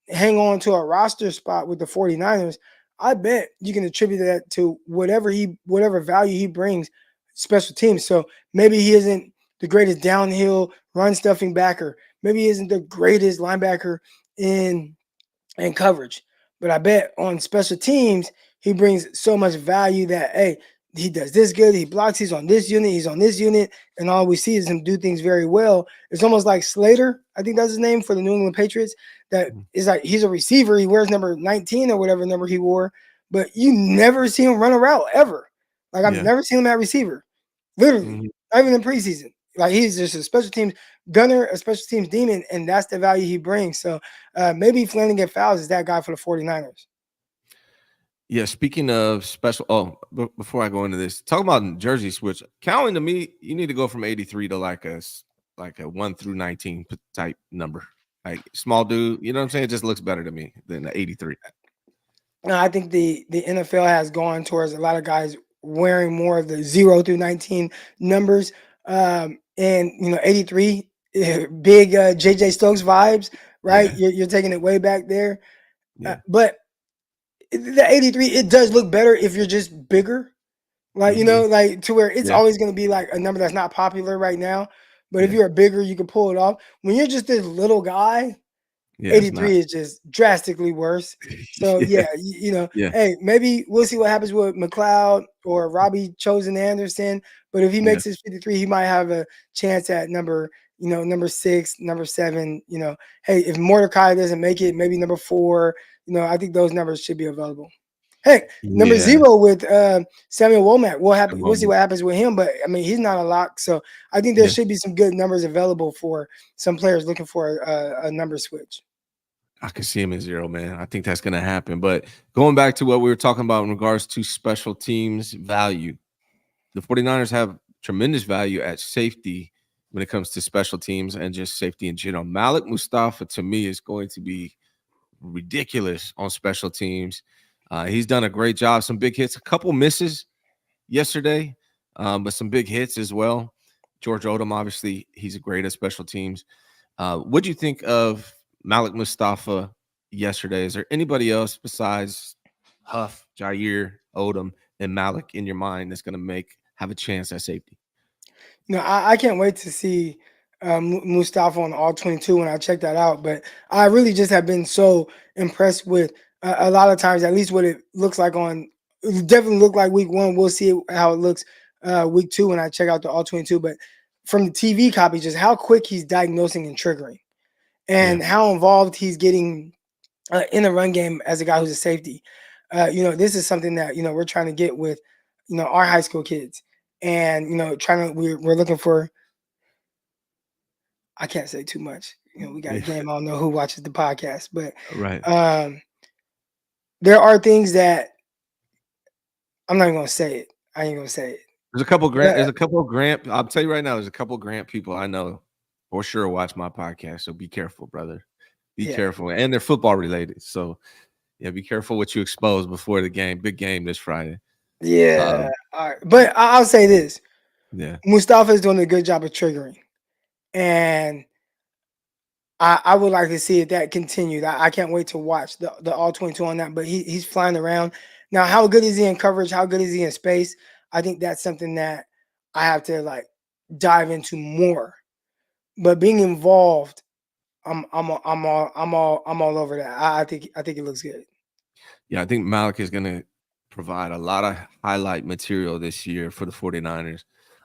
hang on to a roster spot with the 49ers, I bet you can attribute that to whatever value he brings special teams. So maybe he isn't the greatest downhill run stuffing backer. Maybe he isn't the greatest linebacker in coverage. But I bet on special teams, he brings so much value that, hey, he does this good. He blocks. He's on this unit. And all we see is him do things very well. It's almost like Slater. I think that's his name for the New England Patriots. That is like, he's a receiver. He wears number 19 or whatever number he wore, but you never see him run a route ever. Like, I've never seen him at receiver. Literally, not even in preseason. Like he's just a special teams gunner, a special teams demon, and that's the value he brings. So maybe Flanagan Fowles is that guy for the 49ers. Yeah, speaking of special, before I go into this, talk about jersey switch. Counting to me, you need to go from 83 to like a 1 through 19 type number. Like small dude, you know what I'm saying? It just looks better to me than the 83. I think the NFL has gone towards a lot of guys wearing more of the 0 through 19 numbers. And 83, big JJ Stokes vibes, right? Yeah. You're taking it way back there. Yeah. But the 83, it does look better if you're just bigger. Like, like to where it's always going to be like a number that's not popular right now. But if you're bigger, you can pull it off. When you're just this little guy, 83 is just drastically worse. So hey, maybe we'll see what happens with McLeod or Robbie Chosen Anderson. But if he makes his 53, he might have a chance at number 6, number 7. Hey, if Mordecai doesn't make it, maybe number 4. I think those numbers should be available. Heck, number 0 with Samuel Womack. We'll see what happens with him, but I mean he's not a lock. So I think there should be some good numbers available for some players looking for a number switch. I can see him in 0, man. I think that's going to happen. But going back to what we were talking about in regards to special teams value, the 49ers have tremendous value at safety when it comes to special teams and just safety in general. Malik Mustafa, to me, is going to be ridiculous on special teams. He's done a great job. Some big hits, a couple misses yesterday, but some big hits as well. George Odom, obviously, he's great at special teams. What do you think of Malik Mustafa yesterday? Is there anybody else besides Huff, Jair, Odom, and Malik in your mind that's going to have a chance at safety? I can't wait to see Mustafa on all 22 when I check that out. But I really just have been so impressed with a lot of times, at least what it looks like it definitely looked like week 1. We'll see how it looks week 2 when I check out the all 22. But from the TV copy, just how quick he's diagnosing and triggering and how involved he's getting in the run game as a guy who's a safety. This is something that, we're trying to get with, our high school kids. And, we're looking for, I can't say too much. We got a game. I don't know who watches the podcast, but there are things that I'm not even going to say it. I ain't going to say it. There's a couple of Grant. I'll tell you right now, there's a couple of Grant people I know for sure watch my podcast. So be careful, brother. Be careful. And they're football related. So be careful what you expose before the game. Big game this Friday. Yeah. All right. But I'll say this. Yeah. Mustafa is doing a good job of triggering. And I would like to see if that continued. I can't wait to watch the all 22 on that. But he's flying around. Now, how good is he in coverage? How good is he in space? I think that's something that I have to dive into more. But being involved, I'm all over that. I think it looks good. Yeah, I think Malik is going to provide a lot of highlight material this year for the 49ers.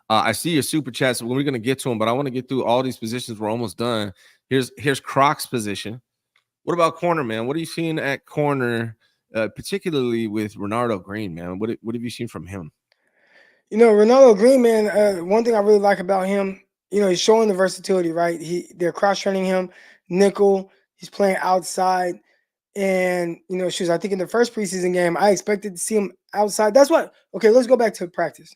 I see your super chats. We're going to get to them, but I want to get through all these positions. We're almost done. Here's Crock's position. What about corner, man? What are you seeing at corner, particularly with Renardo Green, man? What have you seen from him? Renardo Green, man, one thing I really like about him, he's showing the versatility, right? They're cross-training him, nickel. He's playing outside. And, I think in the first preseason game, I expected to see him outside. That's what – okay, let's go back to practice.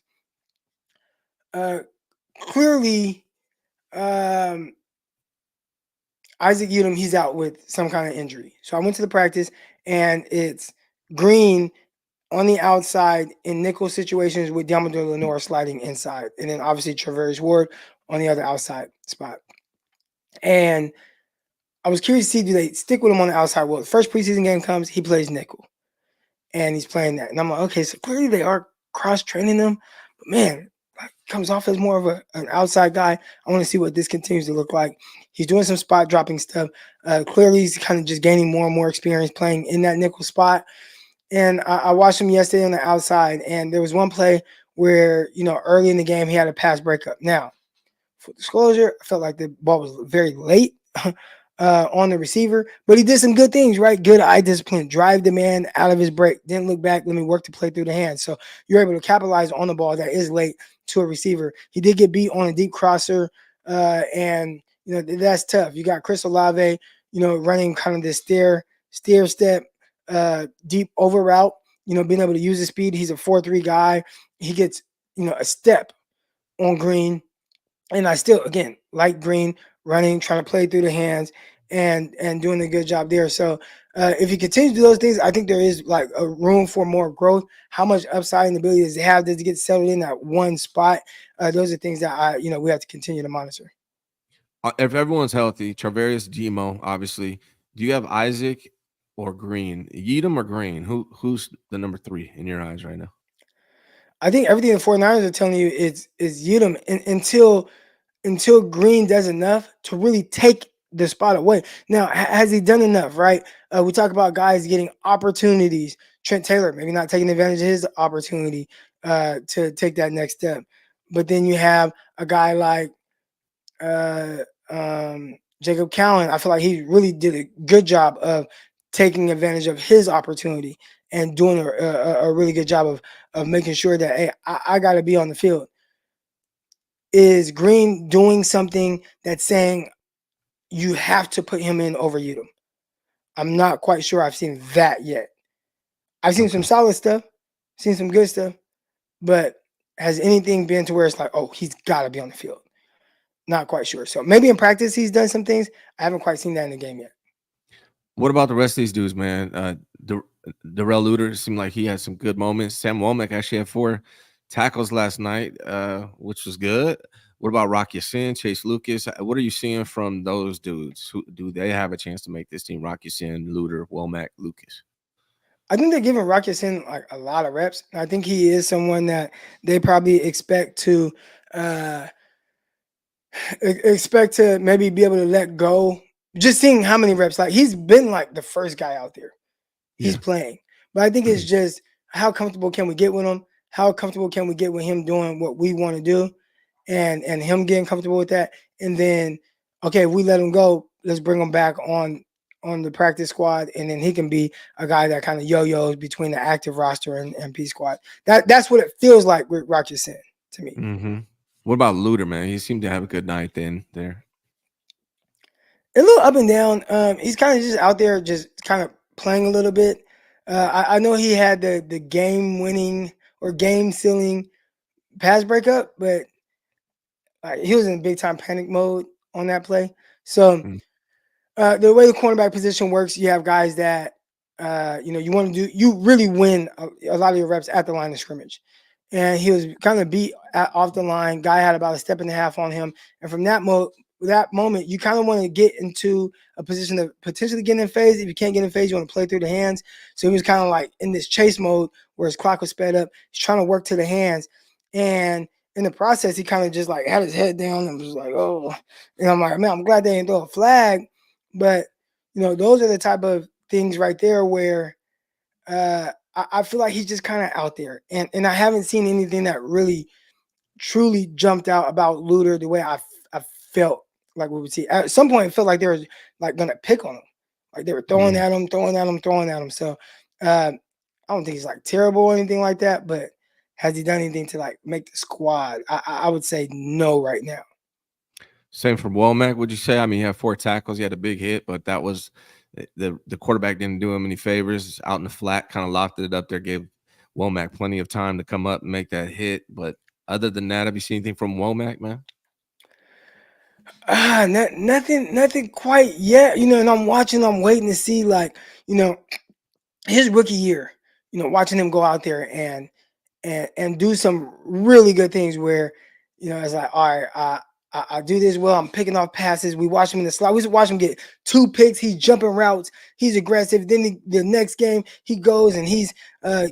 Clearly, Isaac Udom, he's out with some kind of injury. So I went to the practice, and it's Green on the outside in nickel situations with Deommodore Lenoir sliding inside. And then obviously Traverse Ward on the other outside spot. And I was curious to see, do they stick with him on the outside? Well, the first preseason game comes, he plays nickel. And he's playing that. And I'm like, okay, so clearly they are cross-training them. But, man, comes off as more of an outside guy. I want to see what this continues to look like. He's doing some spot-dropping stuff. Clearly he's kind of just gaining more and more experience playing in that nickel spot. And I watched him yesterday on the outside, and there was one play where, early in the game, he had a pass breakup. Now, for disclosure, I felt like the ball was very late on the receiver, but he did some good things, right? Good eye discipline, drive the man out of his break, didn't look back, let me work to play through the hands. So you're able to capitalize on the ball that is late to a receiver. He did get beat on a deep crosser, and that's tough. You got Chris Olave, running kind of this stair step, deep over route. Being able to use his speed. He's a 4-3 guy. He gets a step on Green, and I still again like Green running, trying to play through the hands, and doing a good job there. So if he continues to do those things, I think there is like a room for more growth. How much upside and ability does he have? Does he get settled in that one spot? Those are things that we have to continue to monitor. If everyone's healthy, Travarius, Gmo, obviously. Do you have Isaac or Green? Yeadham or Green? Who's the number 3 in your eyes right now? I think everything the 49ers are telling you is Yeadham until Green does enough to really take the spot away. Now, has he done enough, right? We talk about guys getting opportunities. Trent Taylor, maybe not taking advantage of his opportunity to take that next step. But then you have a guy like Jacob Cowan. I feel like he really did a good job of taking advantage of his opportunity and doing a really good job of making sure that, hey, I got to be on the field. Is Green doing something that's saying you have to put him in over Yeadham? I'm not quite sure I've seen that yet. I've seen some solid stuff, seen some good stuff, but has anything been to where it's like, oh, he's got to be on the field? Not quite sure. So maybe in practice he's done some things. I haven't quite seen that in the game yet. What about the rest of these dudes, man? Darrell Luter seemed like he had some good moments. Sam Womack actually had 4 tackles last night, which was good. What about Rock Ya-Sin, Chase Lucas? What are you seeing from those dudes? Do they have a chance to make this team? Rock Ya-Sin, Luter, Womack, Lucas? I think they're giving Rock Ya-Sin like a lot of reps. I think he is someone that they probably expect to maybe be able to let go. Just seeing how many reps, like he's been like the first guy out there. He's playing. But I think it's just how comfortable can we get with him? How comfortable can we get with him doing what we want to do and him getting comfortable with that? And then, okay, if we let him go, let's bring him back on the practice squad, and then he can be a guy that kind of yo-yos between the active roster and P squad. That's what it feels like with Rock Ya-Sin to me. Mm-hmm. What about Luter, man? He seemed to have a good night there. A little up and down. He's kind of just out there, just kind of playing a little bit. I know he had the game-winning or game-sealing pass breakup, but he was in big-time panic mode on that play. So the way the cornerback position works, you have guys that you really win a lot of your reps at the line of scrimmage. And he was kind of beat off the line. Guy had about a step and a half on him, and from that moment, you kind of want to get into a position of potentially getting in phase. If you can't get in phase, you want to play through the hands. So he was kind of like in this chase mode where his clock was sped up. He's trying to work to the hands. And in the process, he kind of just like had his head down and was like, oh. And I'm like, man, I'm glad they didn't throw a flag. But, those are the type of things right there where I feel like he's just kind of out there. And I haven't seen anything that really truly jumped out about Luter the way I felt like we would see. At some point, it felt like they were like going to pick on him. Like they were throwing at him. So I don't think he's like terrible or anything like that, but has he done anything to like make the squad? I would say no right now. Same for Womack, would you say? I mean, he had 4 tackles. He had a big hit, but that was the quarterback didn't do him any favors. Out in the flat, kind of locked it up there, gave Womack plenty of time to come up and make that hit. But other than that, have you seen anything from Womack, man? Nothing quite yet. And I'm waiting to see like, his rookie year, watching him go out there and do some really good things where, it's like, all right, I do this well. I'm picking off passes. We watch him in the slot. We watch him get 2 picks. He's jumping routes. He's aggressive. Then the next game he goes and he's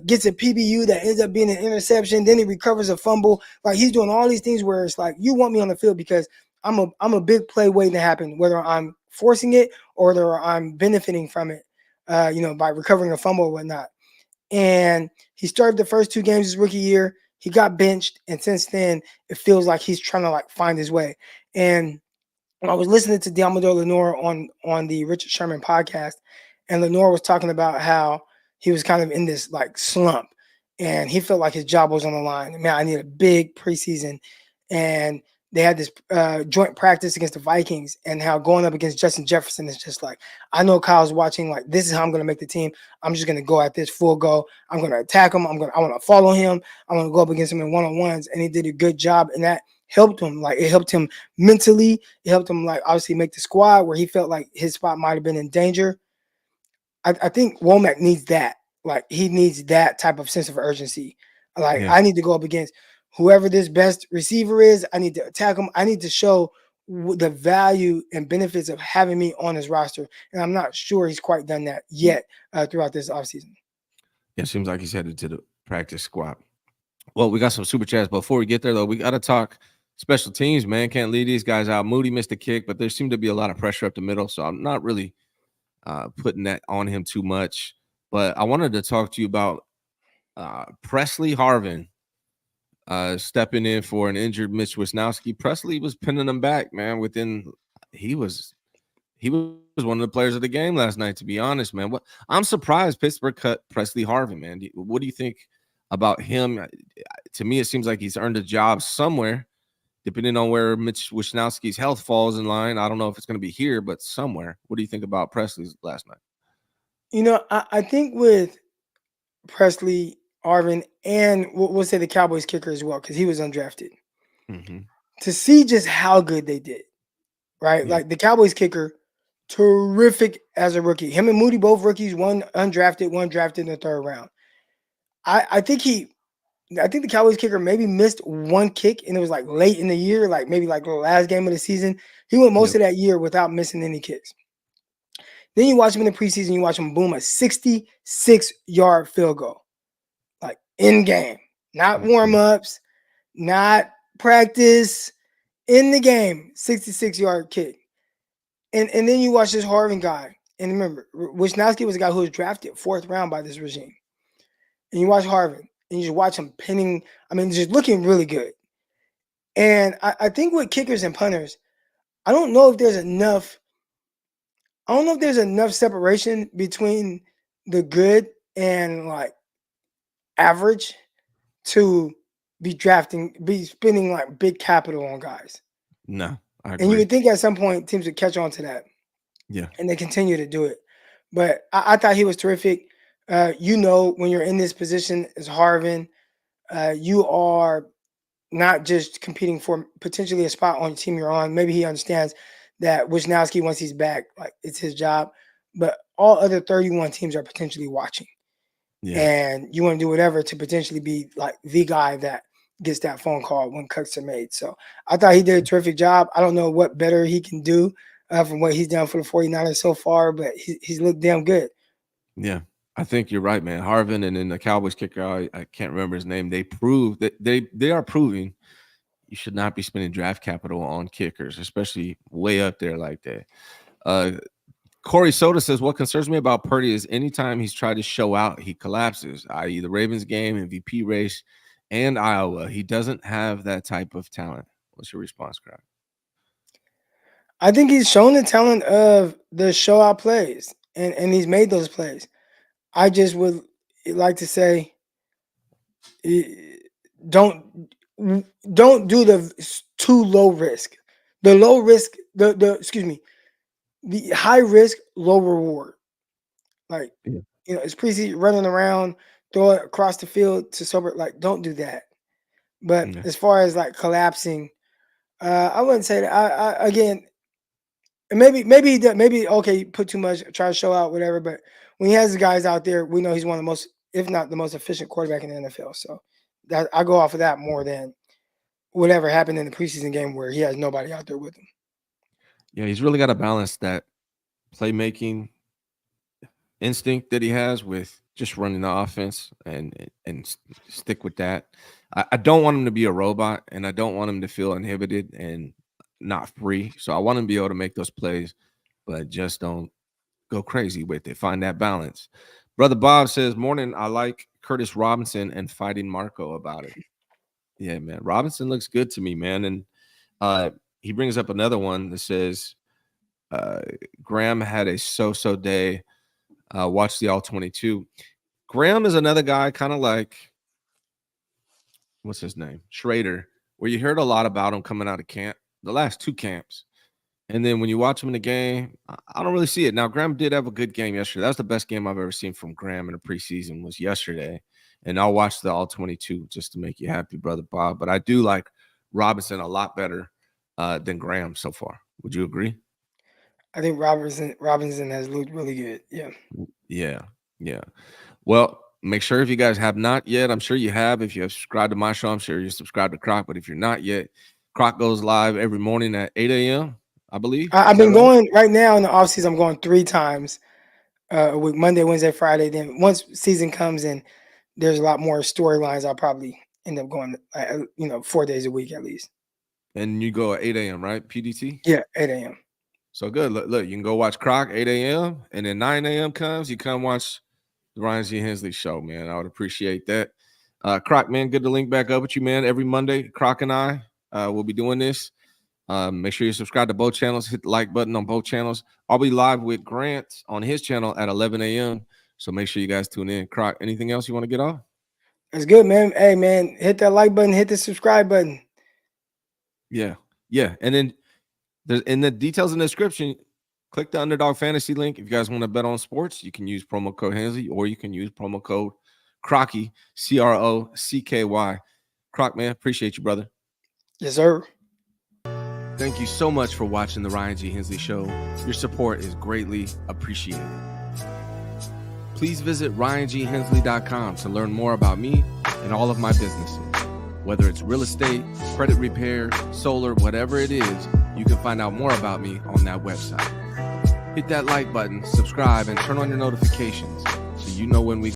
gets a PBU that ends up being an interception. Then he recovers a fumble. Like he's doing all these things where it's like you want me on the field because I'm a big play waiting to happen, whether I'm forcing it or whether I'm benefiting from it, by recovering a fumble or whatnot. And he started the first 2 games his rookie year. He got benched, and since then, it feels like he's trying to like find his way. And I was listening to Diamador Lenore on the Richard Sherman podcast, and Lenore was talking about how he was kind of in this like slump, and he felt like his job was on the line. Man, I need a big preseason, and they had this joint practice against the Vikings, and how going up against Justin Jefferson is just like, I know Kyle's watching. Like, this is how I'm going to make the team. I'm just going to go at this full go. I'm going to attack him. I want to follow him. I want to go up against him in one-on-ones, and he did a good job, and that helped him. Like, it helped him mentally. It helped him, like, obviously make the squad where he felt like his spot might have been in danger. I think Womack needs that. Like, he needs that type of sense of urgency. Like, Yeah. I need to go up against whoever this best receiver is. I need to attack him. I need to show the value and benefits of having me on his roster. And I'm not sure he's quite done that yet throughout this offseason. It seems like he's headed to the practice squad. Well, we got some super chats. Before we get there, though, we got to talk special teams, man. Can't leave these guys out. Moody missed a kick, but there seemed to be a lot of pressure up the middle, so I'm not really putting that on him too much. But I wanted to talk to you about Presley Harvin stepping in for an injured Mitch Wisnowski. Presley was pinning him back, man. He was one of the players of the game last night, to be honest, man. I'm surprised Pittsburgh cut Presley Harvin, man. What do you think about him? To me, it seems like he's earned a job somewhere, depending on where Mitch Wisnowski's health falls in line. I don't know if it's going to be here, but somewhere. What do you think about Presley's last night? You know, I think with Presley Harvin, and we'll say the Cowboys kicker as well, because he was undrafted, to see just how good they did, right? Yeah. Like, the Cowboys kicker, terrific as a rookie. Him and Moody, both rookies, one undrafted, one drafted in the third round. I think the Cowboys kicker maybe missed one kick, and it was like late in the year, like maybe like the last game of the season. He went most of that year without missing any kicks. Then you watch him in the preseason, you watch him boom a 66-yard field goal, like in game, not warm-ups, not practice, in the game, 66-yard kick. And then you watch this Harvin guy, and remember, Wisnowski was a guy who was drafted 4th round by this regime. And you watch Harvin, and you just watch him pinning, just looking really good. And I think with kickers and punters, I don't know if there's enough separation between the good and like average to be spending like big capital on guys. No, I agree. And you would think at some point teams would catch on to that. Yeah. And they continue to do it. But I thought he was terrific. When you're in this position as Harvin, you are not just competing for potentially a spot on the team you're on. Maybe he understands that Wisnowski, once he's back, like, it's his job. But all other 31 teams are potentially watching. Yeah. And you want to do whatever to potentially be like the guy that gets that phone call when cuts are made. So I thought he did a terrific job. I don't know what better he can do from what he's done for the 49ers so far, but he's looked damn good. Yeah, I think you're right, man. Harvin and then the Cowboys kicker, I can't remember his name. They prove that they are proving you should not be spending draft capital on kickers, especially way up there like that. Corey Soda says, what concerns me about Purdy is anytime he's tried to show out, he collapses, i.e. the Ravens game, MVP race, and Iowa. He doesn't have that type of talent. What's your response, Crock? I think he's shown the talent of the show out plays, and he's made those plays. I just would like to say, don't do the too low risk. The low risk, the high risk, low reward. Like, it's preseason, running around, throw it across the field to sober. Like, don't do that. But as far as like collapsing, I wouldn't say that. I again, maybe okay, put too much, try to show out, whatever. But when he has the guys out there, we know he's one of the most, if not the most efficient quarterback in the NFL. So that I go off of that more than whatever happened in the preseason game where he has nobody out there with him. Yeah, he's really got to balance that playmaking instinct that he has with just running the offense and stick with that. I don't want him to be a robot, and I don't want him to feel inhibited and not free. So I want him to be able to make those plays, but just don't go crazy with it. Find that balance. Brother Bob says, morning, I like Curtis Robinson and fighting Marco about it. Yeah, man. Robinson looks good to me, man. And he brings up another one that says Graham had a so-so day. Watch the All-22. Graham is another guy kind of like, what's his name? Schrader, where you heard a lot about him coming out of camp, the last 2 camps. And then when you watch him in the game, I don't really see it. Now, Graham did have a good game yesterday. That was the best game I've ever seen from Graham in the preseason was yesterday. And I'll watch the All-22 just to make you happy, Brother Bob. But I do like Robinson a lot better than Graham so far. Would you agree? I think Robinson has looked really good. Yeah. Yeah. Well, make sure if you guys have not yet, I'm sure you have. If you have subscribed to my show, I'm sure you subscribe to Crock. But if you're not yet, Crock goes live every morning at 8 a.m., I believe. I've been going right now in the offseason. I'm going 3 times a week, Monday, Wednesday, Friday. Then once season comes in, there's a lot more storylines. I'll probably end up going, 4 days a week at least. And you go at 8 a.m., right? PDT? Yeah, 8 a.m. So good. Look, you can go watch Crock 8 a.m. and then 9 a.m. comes. You come watch the Ryan G. Hensley show, man. I would appreciate that. Crock, man, good to link back up with you, man. Every Monday, Crock and I will be doing this. Make sure you subscribe to both channels. Hit the like button on both channels. I'll be live with Grant on his channel at 11 a.m. So make sure you guys tune in. Crock, anything else you want to get off? That's good, man. Hey, man, hit that like button. Hit the subscribe button. Yeah. And then there's in the details in the description, click the Underdog Fantasy link. If you guys want to bet on sports, you can use promo code Hensley or you can use promo code Crocky, CROCKY. Crock, man, appreciate you, brother. Yes, sir. Thank you so much for watching the Ryan G. Hensley Show. Your support is greatly appreciated. Please visit RyanGHensley.com to learn more about me and all of my businesses. Whether it's real estate, credit repair, solar, whatever it is, you can find out more about me on that website. Hit that like button, subscribe, and turn on your notifications so you know when we